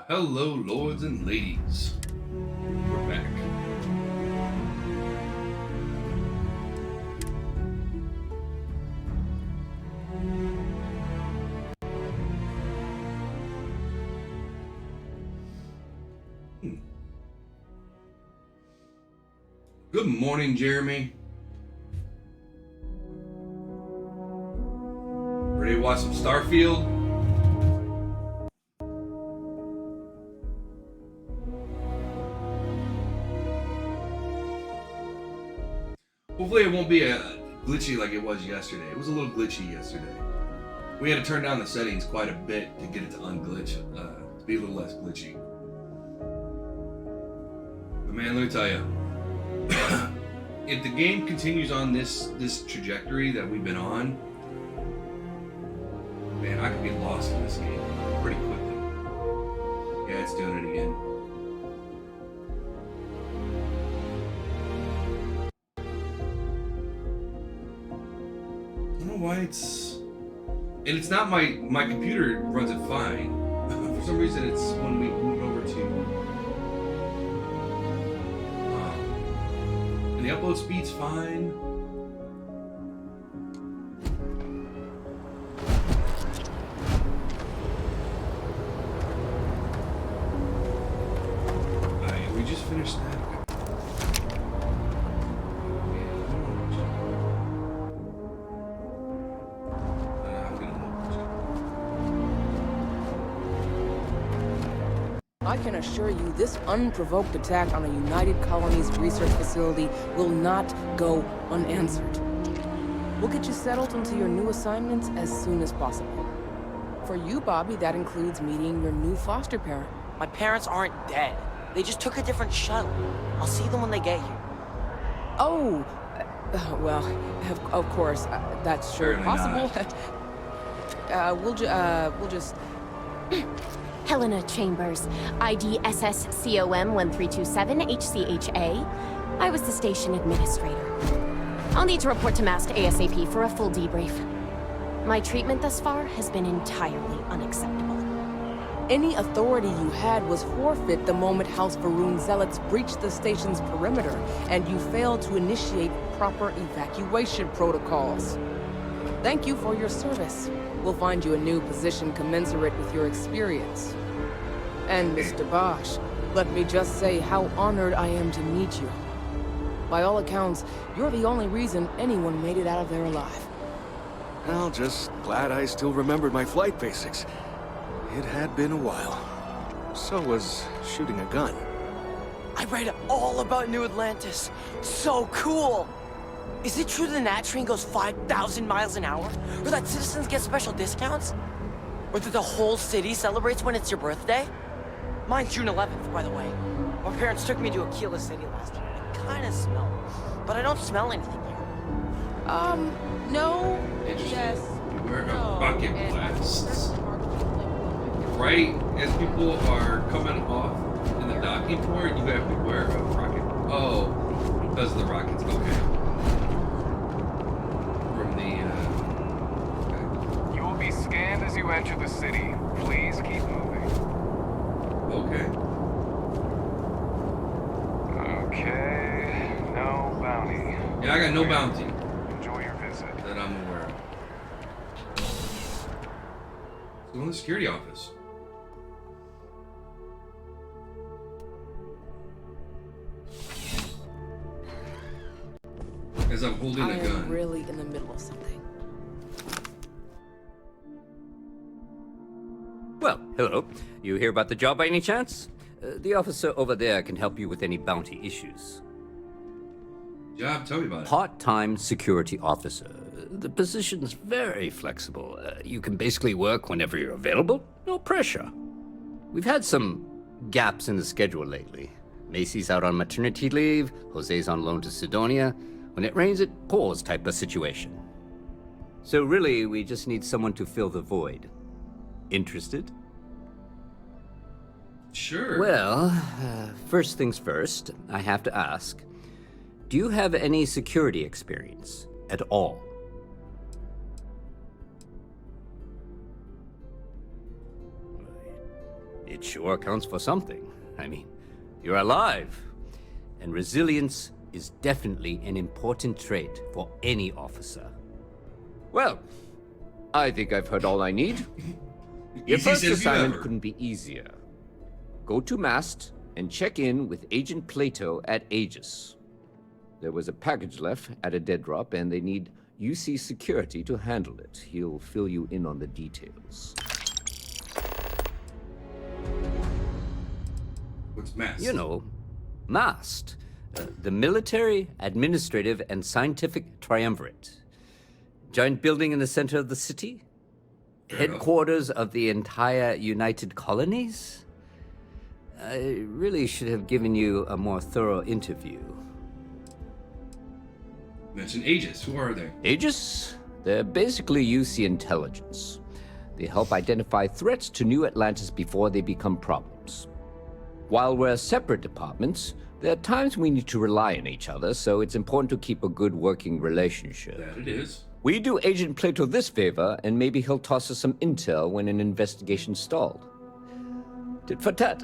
Hello, lords and ladies. We're back. Good morning, Jeremy. Ready to watch some Starfield? Hopefully it won't be glitchy like it was yesterday. It was a little glitchy yesterday. We had to turn down the settings quite a bit to get it to unglitch, to be a little less glitchy. But man, let me tell you, if the game continues on this trajectory that we've been on, man, I could get lost in this game pretty quickly. Yeah, it's doing it again. I don't know why and it's not my computer runs it fine. For some reason, it's when we move over to and the upload speed's fine. Alright, we just finished that. I can assure you this unprovoked attack on a United Colonies research facility will not go unanswered. We'll get you settled into your new assignments as soon as possible. For you, Bobby, that includes meeting your new foster parent. My parents aren't dead. They just took a different shuttle. I'll see them when they get here. Oh, well, of course, that's sure possible. We'll just... Helena Chambers, ID SSCOM 1327 HCHA. I was the station administrator. I'll need to report to Mast ASAP for a full debrief. My treatment thus far has been entirely unacceptable. Any authority you had was forfeit the moment House Varun zealots breached the station's perimeter, and you failed to initiate proper evacuation protocols. Thank you for your service. We'll find you a new position commensurate with your experience. And Mr. Bosch, let me just say how honored I am to meet you. By all accounts, you're the only reason anyone made it out of there alive. Well, just glad I still remembered my flight basics. It had been a while. So was shooting a gun. I read all about New Atlantis. So cool! Is it true the Nat train goes 5,000 miles an hour? Or that citizens get special discounts? Or that the whole city celebrates when it's your birthday? Mine's June 11th, by the way. My parents took me to Aquila City last year. I kinda smell. But I don't smell anything here. No. Interesting. Yes. Beware of No. rocket blasts. Right as people are coming off in the docking port, you have to beware of rocket. Oh, because of the rockets. Okay. From the. Okay. You will be scanned as you enter the city. Please keep moving. Okay. Okay. No bounty. Yeah, I got no bounty Enjoy your visit. that I'm aware of. Let's go in the security office. As I'm holding I the gun. am really in the middle of something. Well, hello. You hear about the job by any chance? The officer over there can help you with any bounty issues. Job, tell me about it. Part-time security officer. The position's very flexible. You can basically work whenever you're available. No pressure. We've had some gaps in the schedule lately. Macy's out on maternity leave. Jose's on loan to Sidonia. When it rains, it pours type of situation. So really, we just need someone to fill the void. Interested? Sure. Well, first things first, I have to ask, do you have any security experience at all? I It sure counts for something. I mean, you're alive. And resilience is definitely an important trait for any officer. Well, I think I've heard all I need. Your Easy first says you assignment ever. couldn't be easier. Go to Mast and check in with Agent Plato at Aegis. There was a package left at a dead drop, and they need UC security to handle it. He'll fill you in on the details. What's mass? You know, MAST, the Military, Administrative, and Scientific Triumvirate. Giant building in the center of the city? Fair enough. Headquarters of the entire United Colonies? I really should have given you a more thorough interview. Mention Aegis. Who are they? Aegis? They're basically UC intelligence. They help identify threats to New Atlantis before they become problems. While we're separate departments, there are times we need to rely on each other, so it's important to keep a good working relationship. That it is. We do Agent Plato this favor, and maybe he'll toss us some intel when an investigation stalled. Tit for tat.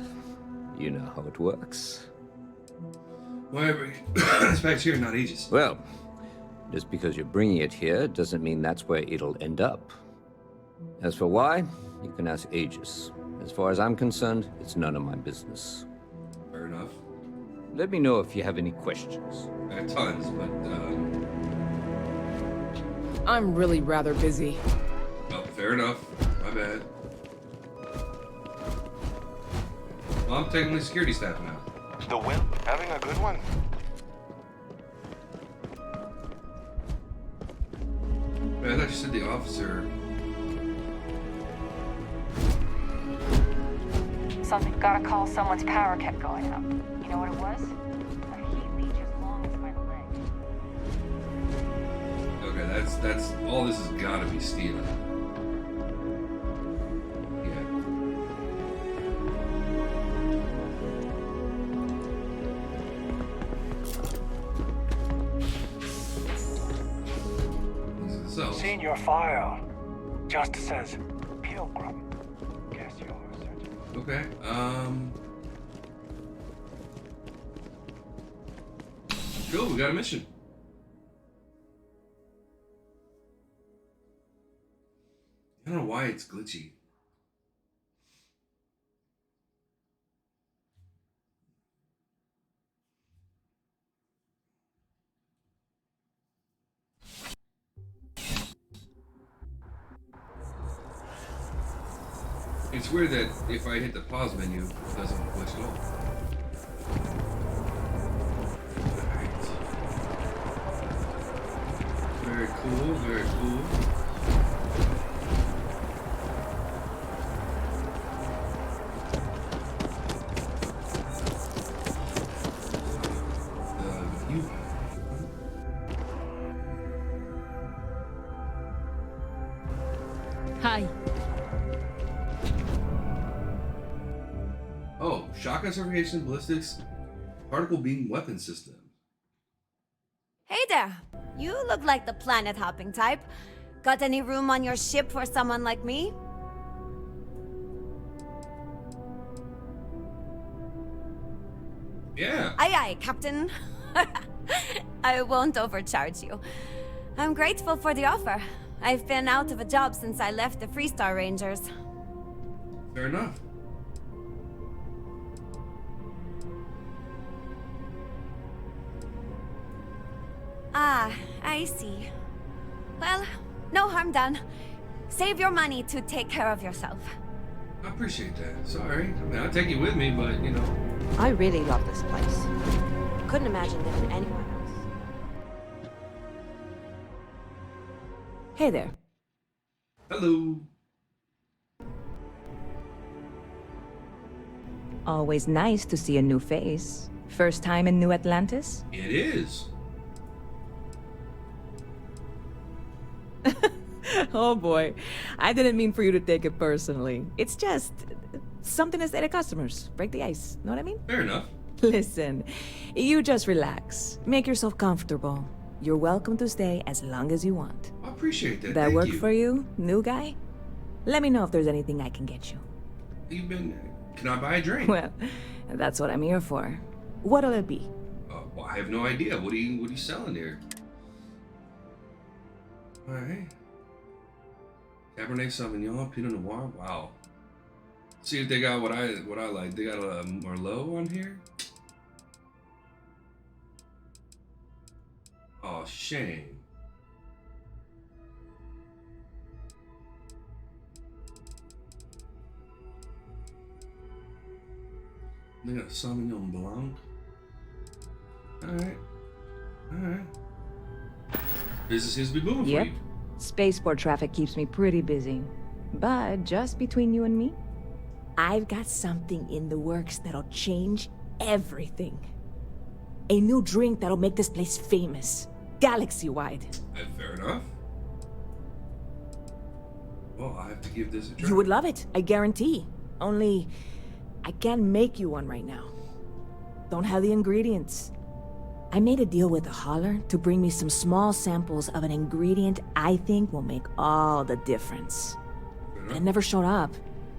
You know how it works. Whatever. This back's here, not Aegis. Well, just because you're bringing it here doesn't mean that's where it'll end up. As for why, you can ask Aegis. As far as I'm concerned, it's none of my business. Fair enough. Let me know if you have any questions. I have tons, but I'm really rather busy. oh, fair enough. My bad. Well, I'm technically security staff now. The wimp having a good one? Wait, I thought you said the officer. Something gotta call. Someone's power kept going out. You know what it was? A heat leech as long as my leg. Okay, that's all. This has got to be stealing. Yeah. These are the cells. Seen your file. Just says Pilgrim. Guess you're searching. Okay. Cool. We got a mission. I don't know why it's glitchy. It's weird that if I hit the pause menu, it doesn't glitch at all. Alright. Very cool, very cool. You. Hi. Oh, shotgun certification, ballistics, particle beam weapon system. Hey there. You look like the planet hopping type. Got any room on your ship for someone like me? Yeah. Aye aye, Captain. I won't overcharge you. I'm grateful for the offer. I've been out of a job since I left the Freestar Rangers. Fair enough. Ah, I see. Well, no harm done. Save your money to take care of yourself. I appreciate that. Sorry. I mean, I'll take you with me, but, you know. I really love this place. Couldn't imagine living anywhere else. Hey there. Hello. Always nice to see a new face. First time in New Atlantis? It is. Oh boy, I didn't mean for you to take it personally. It's just something to say to customers. Break the ice, know what I mean? Fair enough. Listen, you just relax. Make yourself comfortable. You're welcome to stay as long as you want. I appreciate that. That Thank work you. for you, new guy? Let me know if there's anything I can get you. You've been Can I buy a drink? Well, that's what I'm here for. What'll it be? Well, I have no idea. What are you selling here? All right. Cabernet Sauvignon, Pinot Noir. Wow. See if they got what I like. They got a Merlot on here. Oh, shame. They got a Sauvignon Blanc. Alright. Alright. Business seems to be booming Yep. for you. Spaceport traffic keeps me pretty busy. But just between you and me, I've got something in the works that'll change everything. A new drink that'll make this place famous, galaxy-wide. Fair enough. Well, I have to give this a try. You would love it, I guarantee. Only, I can't make you one right now. Don't have the ingredients. I made a deal with a hauler to bring me some small samples of an ingredient I think will make all the difference. But it never showed up.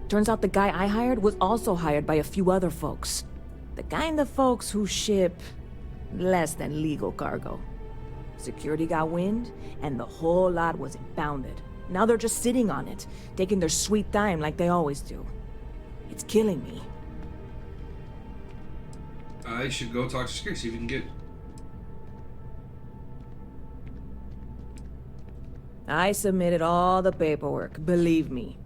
Turns out the guy I hired was also hired by a few other folks. The kind of folks who ship less than legal cargo. Security got wind, and the whole lot was impounded. Now they're just sitting on it, taking their sweet time like they always do. It's killing me. I should go talk to security, see if we can get... I submitted all the paperwork, believe me.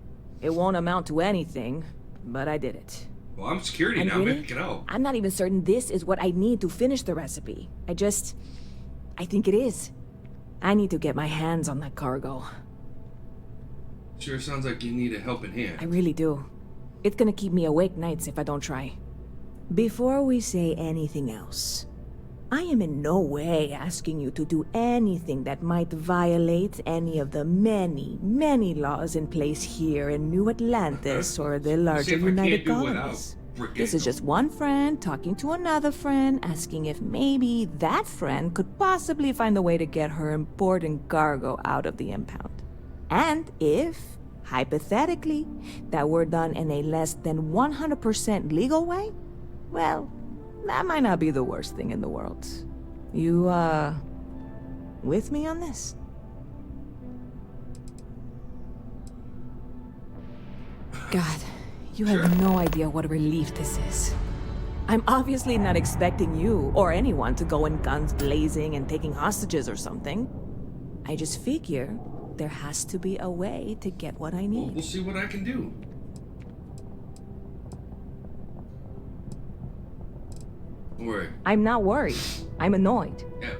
It won't amount to anything, but I did it. Well, I'm security And now, really, maybe we can help. I'm not even certain this is what I need to finish the recipe. I think it is. I need to get my hands on that cargo. Sure sounds like you need a helping hand. I really do. It's gonna keep me awake nights if I don't try. Before we say anything else, I am in no way asking you to do anything that might violate any of the many, many laws in place here in New Atlantis or the larger United Colonies. This is just one friend talking to another friend, asking if maybe that friend could possibly find a way to get her important cargo out of the impound. And if, hypothetically, that were done in a less than 100% legal way, well, that might not be the worst thing in the world. You, with me on this? God, you have no idea what a relief this is. I'm obviously not expecting you or anyone to go in guns blazing and taking hostages or something. I just figure there has to be a way to get what I need. We'll see what I can do. Don't worry. I'm not worried. I'm annoyed. Yeah.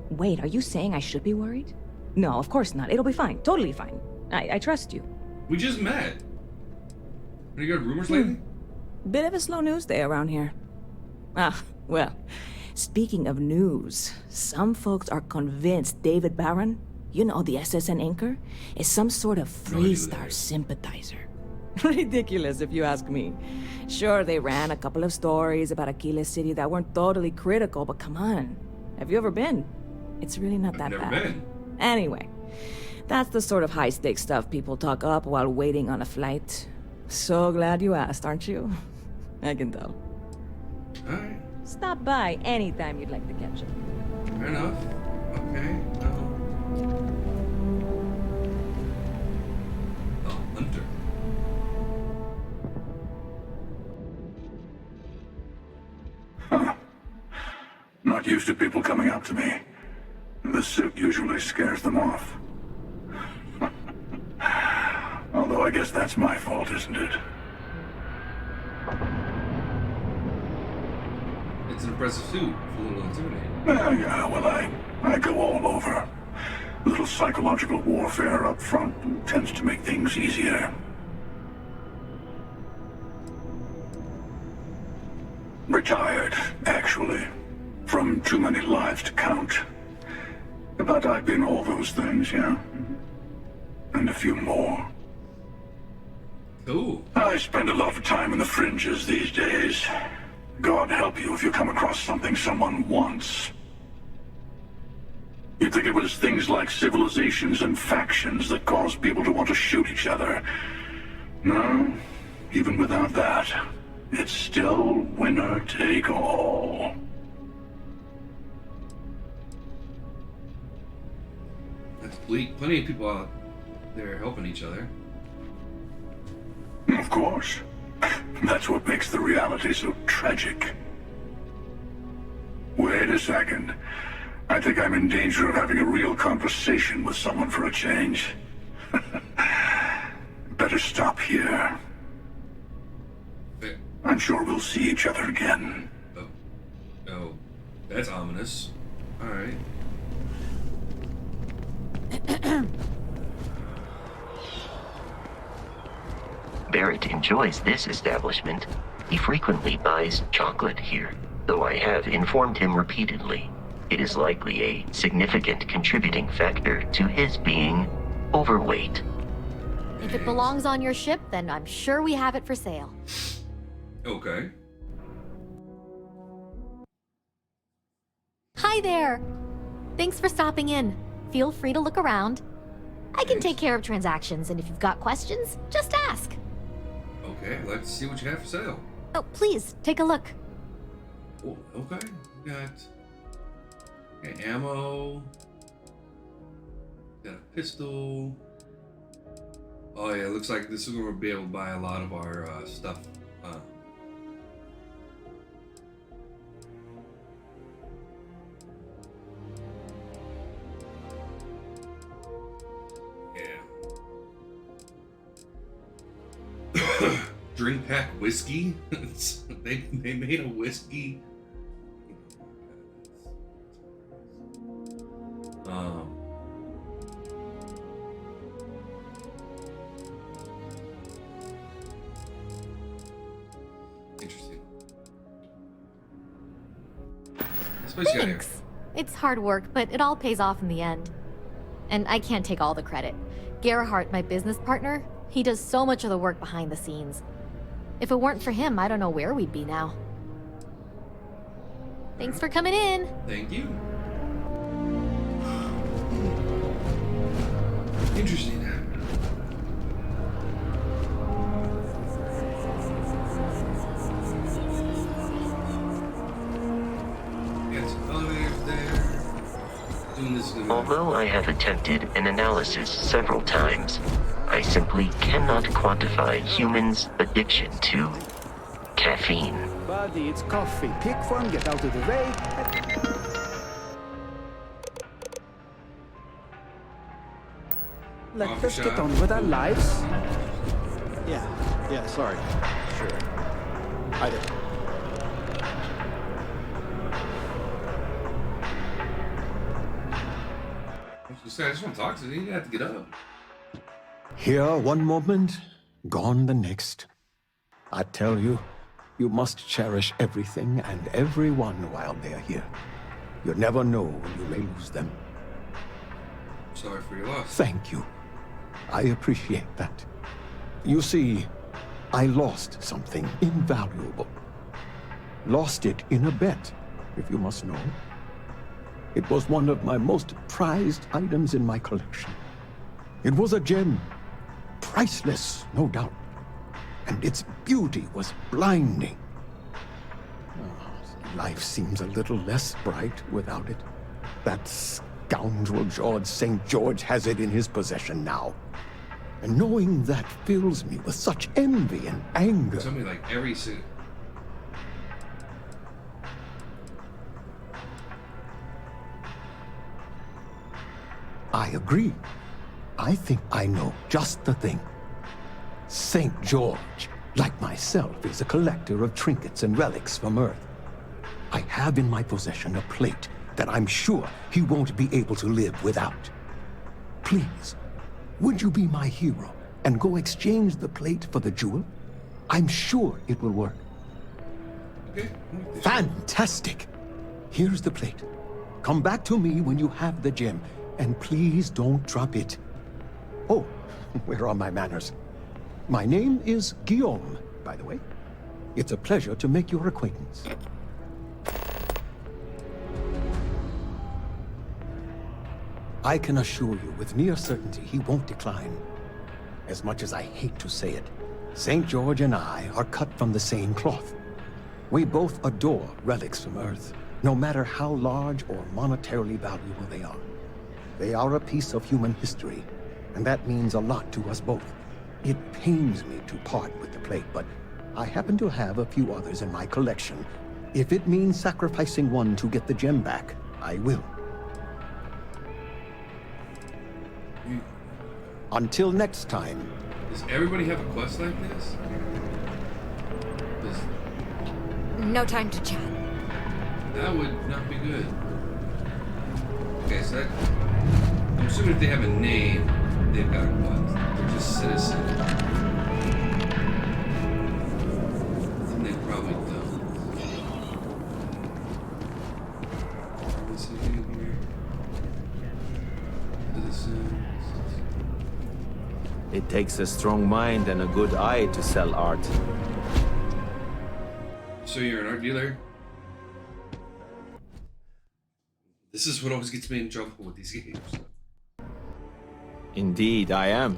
Wait, are you saying I should be worried? No, of course not. It'll be fine. Totally fine. I trust you. We just met. Any good rumors lately? Bit of a slow news day around here. Ah, well, speaking of news, some folks are convinced David Barron, you know, the SSN anchor, is some sort of three-star sympathizer. Ridiculous, if you ask me. Sure, they ran a couple of stories about Aquila City that weren't totally critical, but come on. Have you ever been? It's really not that Never bad. been. Anyway, that's the sort of high-stakes stuff people talk up while waiting on a flight. So glad you asked, aren't you? I can tell. Alright. Stop by anytime you'd like to catch up. Fair enough. Okay. Oh, Hunter. Not used to people coming up to me. The suit usually scares them off. Although I guess that's my fault, isn't it? It's an impressive suit. It's a little intimidating. Yeah, well, I go all over. A little psychological warfare up front tends to make things easier. Retired, actually. From too many lives to count. But I've been all those things, yeah? And a few more. Cool. I spend a lot of time in the fringes these days. God help you if you come across something someone wants. You'd think it was things like civilizations and factions that cause people to want to shoot each other. No, even without that, it's still winner take all. That's bleak. Plenty of people out there helping each other. Of course. That's what makes the reality so tragic. Wait a second. I think I'm in danger of having a real conversation with someone for a change. Better stop here. I'm sure we'll see each other again. Oh, that's ominous. All right. Barrett enjoys this establishment. He frequently buys chocolate here, though I have informed him repeatedly. It is likely a significant contributing factor to his being overweight. If it belongs on your ship, then I'm sure we have it for sale. Okay. Hi there! Thanks for stopping in. Feel free to look around. I can take care of transactions, and if you've got questions, just ask. Okay, let's see what you have for sale. Oh, please, take a look. Oh, okay. We got ammo. Got a pistol. Oh yeah, it looks like this is where we'll be able to buy a lot of our stuff. Drink pack whiskey. they made a whiskey. Interesting. Thanks. It's hard work, but it all pays off in the end. And I can't take all the credit. Gerhardt, my business partner, he does so much of the work behind the scenes. If it weren't for him, I don't know where we'd be now. Thanks for coming in. Thank you. Interesting. Got some elevators there. Doing this. Although I have attempted an analysis several times, I simply cannot quantify humans' addiction to caffeine. Buddy, it's coffee. Pick one, get out of the way. Let us get on with our lives. Yeah, sorry. Sure. I did. I just want to talk to you. You have to get up. Here one moment, gone the next. I tell you, you must cherish everything and everyone while they're here. You never know when you may lose them. Sorry for your loss. Thank you. I appreciate that. You see, I lost something invaluable. Lost it in a bet, if you must know. It was one of my most prized items in my collection. It was a gem. Priceless, no doubt. And its beauty was blinding. Life seems a little less bright without it. That scoundrel George St. George has it in his possession now. And knowing that fills me with such envy and anger. Something like every suit. I agree. I think I know just the thing. St. George, like myself, is a collector of trinkets and relics from Earth. I have in my possession a plate that I'm sure he won't be able to live without. Please, would you be my hero and go exchange the plate for the jewel? I'm sure it will work. Okay. Fantastic! Here's the plate. Come back to me when you have the gem, and please don't drop it. Oh, where are my manners? My name is Guillaume, by the way. It's a pleasure to make your acquaintance. I can assure you with near certainty he won't decline. As much as I hate to say it, St. George and I are cut from the same cloth. We both adore relics from Earth, no matter how large or monetarily valuable they are. They are a piece of human history, and that means a lot to us both. It pains me to part with the plate, but I happen to have a few others in my collection. If it means sacrificing one to get the gem back, I will. Until next time. Does everybody have a quest like this? No time to chat. That would not be good. Okay, so that... I'm assuming if they have a name, they've got a quest. They're just citizens. And they probably don't. What's it in here? Citizens. It takes a strong mind and a good eye to sell art. So you're an art dealer? This is what always gets me in trouble with these games. Indeed, I am.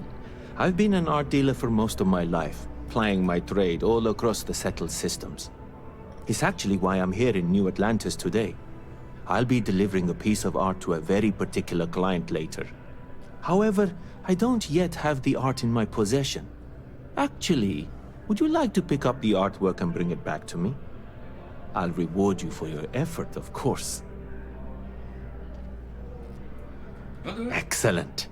I've been an art dealer for most of my life, plying my trade all across the settled systems. It's actually why I'm here in New Atlantis today. I'll be delivering a piece of art to a very particular client later. However, I don't yet have the art in my possession. Actually, would you like to pick up the artwork and bring it back to me? I'll reward you for your effort, of course. Excellent.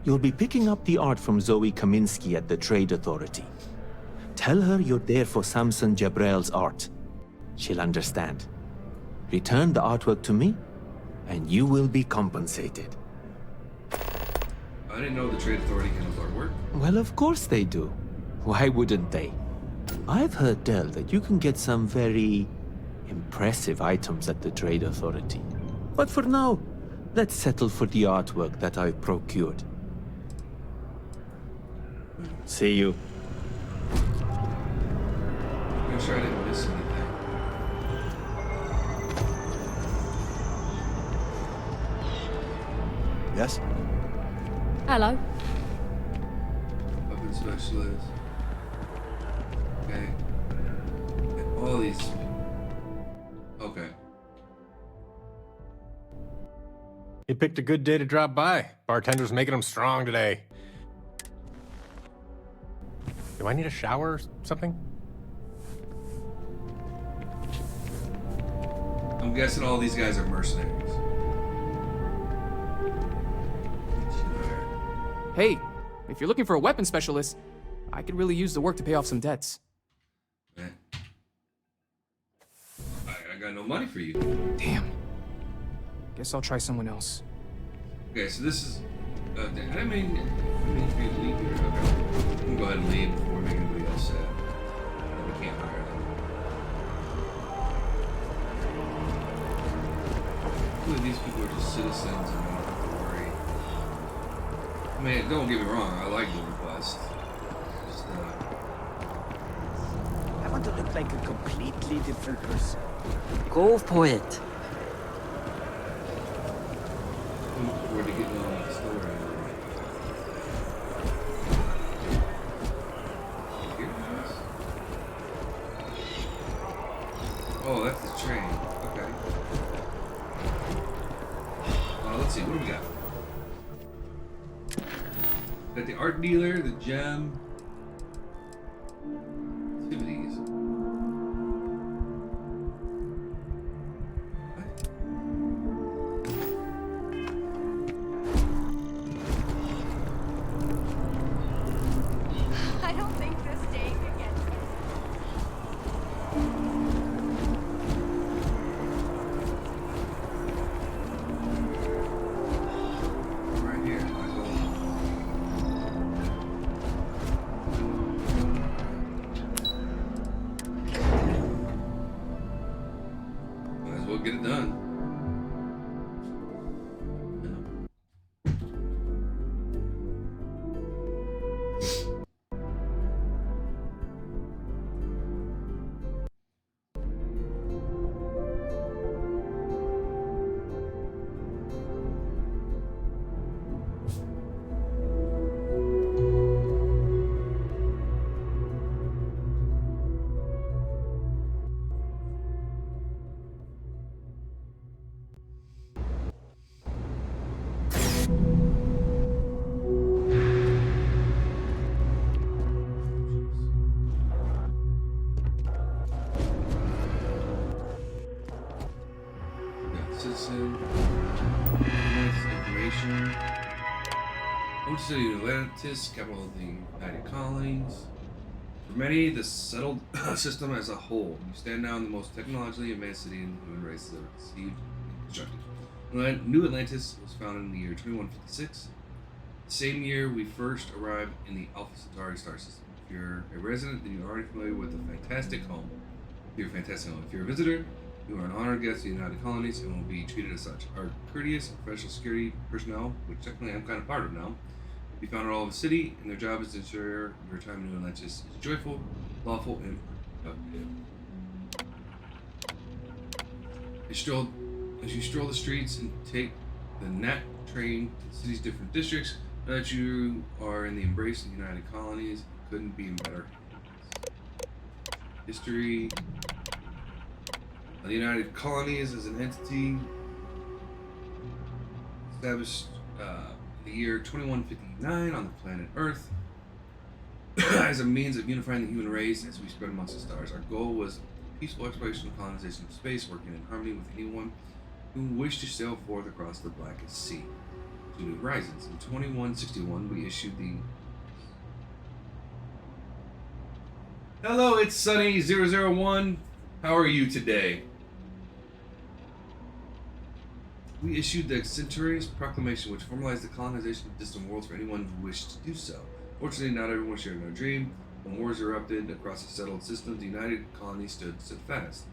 You'll be picking up the art from Zoe Kaminsky at the Trade Authority. Tell her you're there for Samson Jabrel's art. She'll understand. Return the artwork to me, and you will be compensated. I didn't know the Trade Authority handles artwork. Well, of course they do. Why wouldn't they? I've heard tell that you can get some very impressive items at the Trade Authority. But for now, let's settle for the artwork that I've procured. See you. Make sure I didn't miss anything. Yes? Hello. Weapon specialist. Okay. All these. Okay. You picked a good day to drop by. Bartender's making them strong today. Do I need a shower or something? I'm guessing all these guys are mercenaries. Hey, if you're looking for a weapon specialist, I could really use the work to pay off some debts. Man. I got no money for you. Damn. Guess I'll try someone else. Okay, so this is... I mean for you to leave here. Okay. We can go ahead and leave before we make anybody else sad. Then we can't hire them. Hopefully these people are just citizens and we don't have to worry. I mean, don't get me wrong, I like the request. Just, I want to look like a completely different person. Go for it. I'm looking forward to getting on with the story. Oh, that's the train. Okay. Let's see, what do we got? Got the art dealer, the gem. Activities. I don't think this day could get Right here. Might as well. Might as well get it done. Listen. Information. Home city of Atlantis, capital of the United Colonies. For many, the settled system as a whole, you stand now in the most technologically advanced city in the human race has ever conceived and constructed. New Atlantis was founded in the year 2156. The same year we first arrived in the Alpha Centauri star system. If you're a resident, then you're already familiar with the fantastic home. If you're a fantastic home. If you're a visitor, you are an honored guest of the United Colonies and will be treated as such. Our courteous and professional security personnel, which technically I'm kind of part of now, be found all over the city, and their job is to ensure your time in New Atlantis is joyful, lawful, and productive. As you stroll the streets and take the Nat train to the city's different districts, know that you are in the embrace of the United Colonies. It couldn't be in better hands. History. The United Colonies as an entity established in the year 2159 on the planet Earth as a means of unifying the human race as we spread amongst the stars. Our goal was peaceful exploration and colonization of space, working in harmony with anyone who wished to sail forth across the blackest sea to new horizons. In 2161, we issued the Hello, it's Sunny001. How are you today? We issued the Centurious Proclamation, which formalized the colonization of distant worlds for anyone who wished to do so. Fortunately, not everyone shared our dream. When wars erupted across the settled systems, the United Colonies stood fast.